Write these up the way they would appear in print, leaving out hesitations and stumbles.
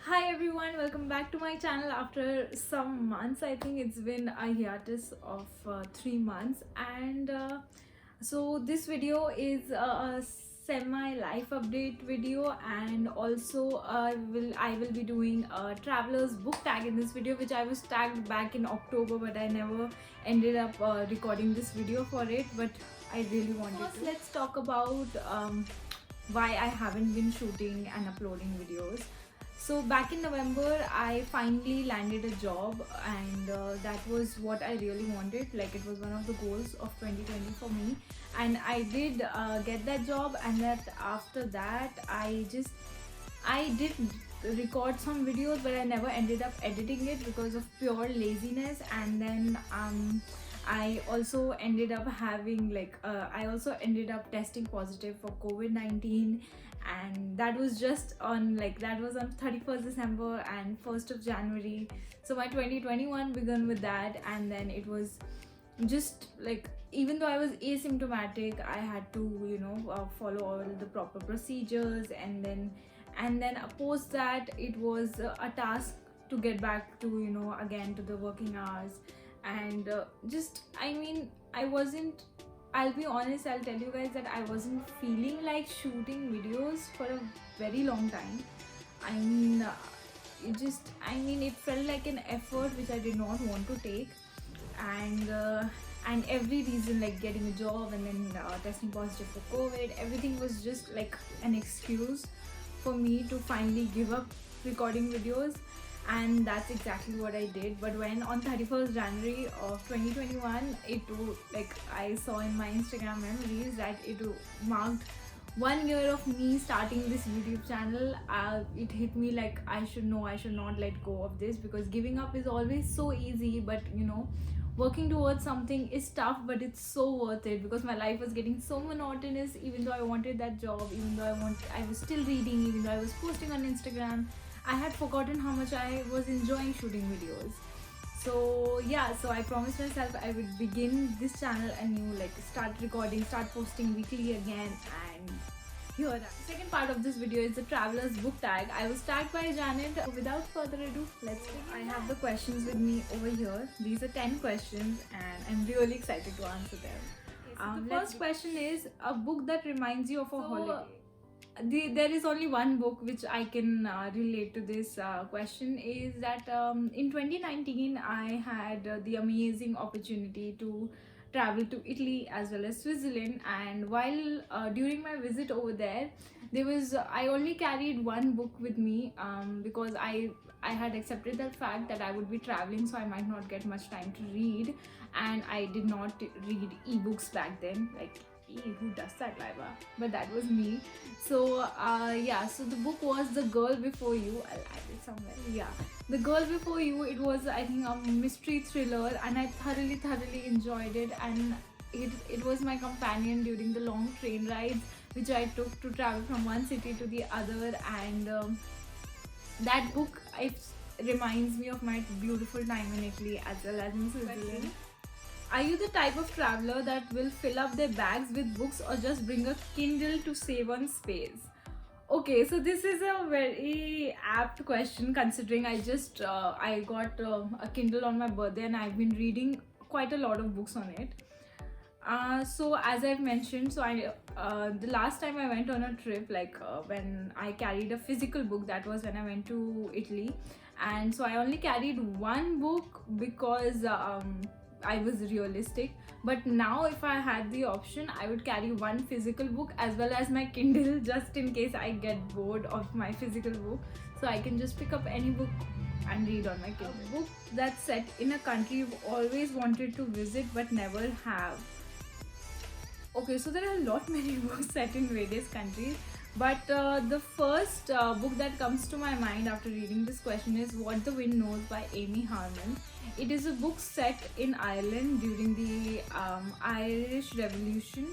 Hi everyone, welcome back to my channel after some months. I think it's been a hiatus of 3 months, and so this video is a semi life update video, and also I will be doing a traveler's book tag in this video, which I was tagged back in October, but I never ended up recording this video for it. But I really wanted to. Let's talk about why I haven't been shooting and uploading videos. So back in November, I finally landed a job, and that was what I really wanted. Like, it was one of the goals of 2020 for me, and I did get that job. And that after that, I did record some videos, but I never ended up editing it because of pure laziness. And then I also ended up having I also ended up testing positive for COVID-19, and that was just on that was on 31st December and 1st of January. So my 2021 began with that, and then it was just like, even though I was asymptomatic, I had to follow all the proper procedures, and then post that, it was a task to get back to again to the working hours. And just, I mean, I wasn't, I'll be honest, I'll tell you guys that I wasn't feeling like shooting videos for a very long time. I mean, it felt like an effort which I did not want to take. And every reason, like getting a job, and then testing positive for COVID, everything was just like an excuse for me to finally give up recording videos. And that's exactly what I did. But when on 31st January of 2021, I saw in my Instagram memories that it marked 1 year of me starting this YouTube channel. It hit me like I should not let go of this, because giving up is always so easy, but working towards something is tough, but it's so worth it, because my life was getting so monotonous. Even though I wanted that job, even though I was still reading, even though I was posting on Instagram, I had forgotten how much I was enjoying shooting videos. So yeah, so I promised myself I would begin this channel anew, like start recording, start posting weekly again. And here, the second part of this video is the traveler's book tag. I was tagged by Janet. So without further ado, let's begin. I have the questions with me over here. These are 10 questions, and I'm really excited to answer them. Okay, so the first question is a book that reminds you of a holiday. There is only one book which I can relate to this question, is that in 2019 I had the amazing opportunity to travel to Italy as well as Switzerland. And while during my visit over there, I only carried one book with me, because I had accepted that fact that I would be traveling, so I might not get much time to read. And I did not read ebooks back then, like, who does that, Laiba? But that was me. So yeah, so the book was The Girl Before You. I'll add it somewhere. Yeah, The Girl Before You. It was, I think, a mystery thriller, and I thoroughly enjoyed it. And it was my companion during the long train rides which I took to travel from one city to the other. And that book, it reminds me of my beautiful time in Italy as well as in Switzerland. Are you the type of traveler that will fill up their bags with books, or just bring a Kindle to save on space? Okay, so this is a very apt question, considering I got a Kindle on my birthday, and I've been reading quite a lot of books on it. So as I've mentioned, the last time I went on a trip, when I carried a physical book, that was when I went to Italy. And so I only carried one book because I was realistic. But now, if I had the option, I would carry one physical book as well as my Kindle, just in case I get bored of my physical book, so I can just pick up any book and read on my Kindle. A book that's set in a country you've always wanted to visit but never have. Okay, so there are a lot many books set in various countries, but the first book that comes to my mind after reading this question is What the Wind Knows by Amy Harmon. It is a book set in Ireland during the Irish Revolution.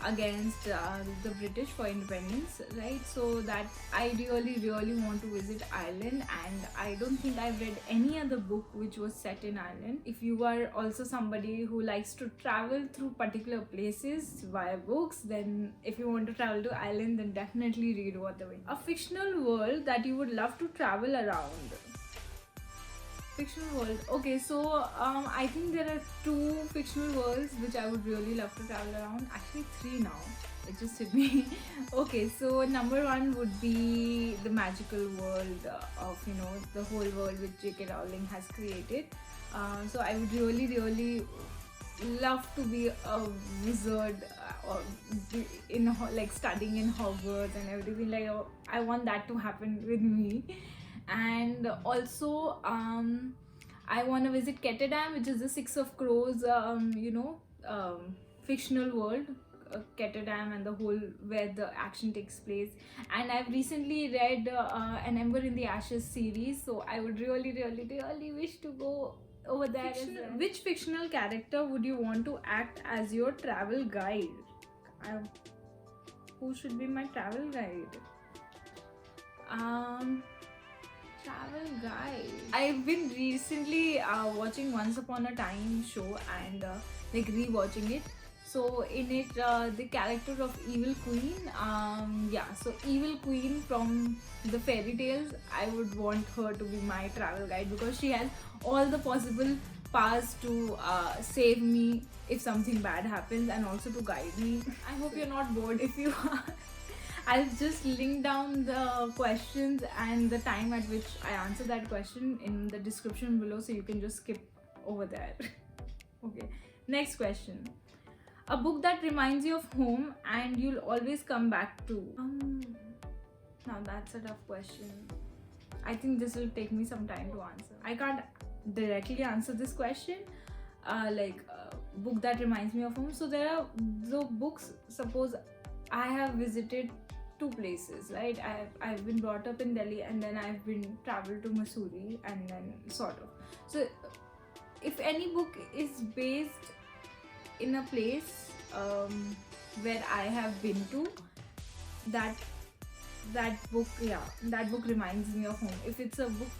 against the British for independence, right? So that I really want to visit Ireland, and I don't think I've read any other book which was set in Ireland. If you are also somebody who likes to travel through particular places via books, then if you want to travel to Ireland, then definitely read What the Wind. A fictional world that you would love to travel around. Fictional world. Okay, so I think there are 2 fictional worlds which I would really love to travel around. Actually, 3 now. It just hit me. Okay, so number 1 would be the magical world of, you know, the whole world which J.K. Rowling has created. So I would really love to be a wizard or be in like studying in Hogwarts and everything. Like, I want that to happen with me. And also I want to visit Ketterdam, which is the Six of Crows fictional world, Ketterdam, and the whole where the action takes place. And I've recently read An Ember in the Ashes series, so I would really wish to go over there as well. Which fictional character would you want to act as your travel guide? Who should be my travel guide? Travel guide. I've been recently watching Once Upon a Time show and like rewatching it. So in it, the character of Evil Queen, so Evil Queen from the fairy tales, I would want her to be my travel guide because she has all the possible powers to save me if something bad happens, and also to guide me. I hope you're not bored. If you are, I'll just link down the questions and the time at which I answer that question in the description below, so you can just skip over there. Okay, next question. A book that reminds you of home and you'll always come back to. Now that's a tough question. I think this will take me some time to answer. I can't directly answer this question. Book that reminds me of home. So there are the books. Suppose I have visited 2 places, right? I've been brought up in Delhi, and then I've been traveled to Missouri, and then sort of. So if any book is based in a place where I have been to, that book reminds me of home. If it's a book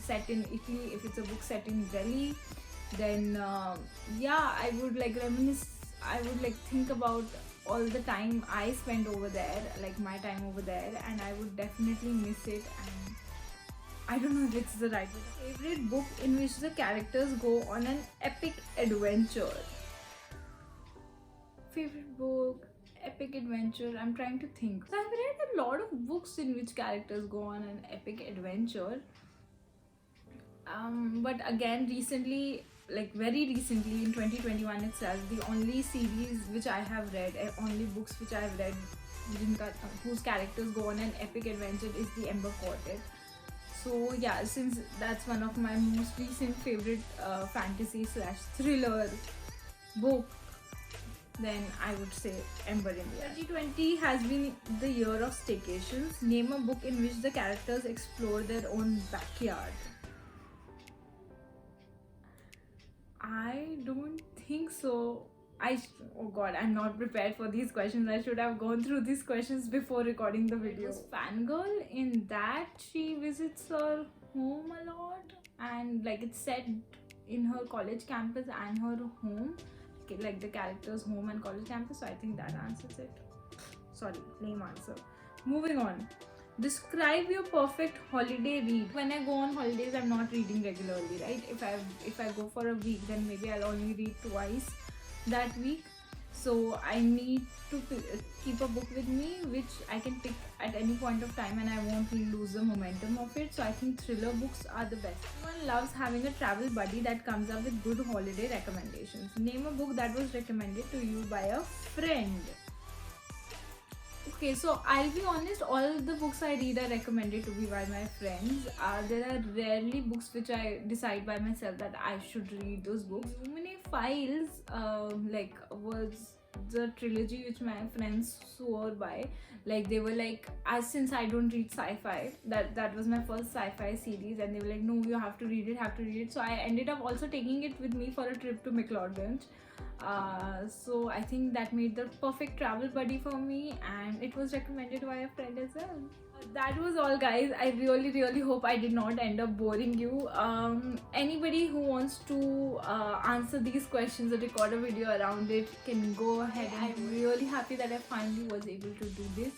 set in Italy, if it's a book set in Delhi, then I would like reminisce. I would like think about all the time I spent over there, like my time over there, and I would definitely miss it. And I don't know if it's the right word. Favorite book in which the characters go on an epic adventure. Favorite book, epic adventure. I'm trying to think. So I've read a lot of books in which characters go on an epic adventure. But again, recently, like very recently in 2021 itself, the only series which I have read, only books which I have read whose characters go on an epic adventure is The Ember Quartet. So yeah, since that's one of my most recent favorite fantasy/thriller book, then I would say Ember in the Ash. 2020 has been the year of staycations. Name a book in which the characters explore their own backyard. I don't think so. Oh god, I'm not prepared for these questions. I should have gone through these questions before recording the video. Fangirl, in that she visits her home a lot, and like it's set in her college campus and her home, like the character's home and college campus. So I think that answers it. Sorry, lame answer. Moving on. Describe your perfect holiday read. When I go on holidays, I'm not reading regularly, right? If I go for a week, then maybe I'll only read twice that week. So I need to keep a book with me which I can pick at any point of time, and I won't lose the momentum of it. So I think thriller books are the best. Everyone loves having a travel buddy that comes up with good holiday recommendations. Name a book that was recommended to you by a friend. Okay, so I'll be honest, all the books I read are recommended to me by my friends. There are rarely books which I decide by myself that I should read those books. Lumine Files was the trilogy which my friends swore by. Like they were like, as since I don't read sci-fi, that was my first sci-fi series, and they were like, no, you have to read it, have to read it. So I ended up also taking it with me for a trip to McLeodganj. So I think that made the perfect travel buddy for me, and it was recommended by a friend as well. That was all, guys. I really hope I did not end up boring you. Anybody who wants to answer these questions or record a video around it can go ahead. I'm really happy that I finally was able to do this.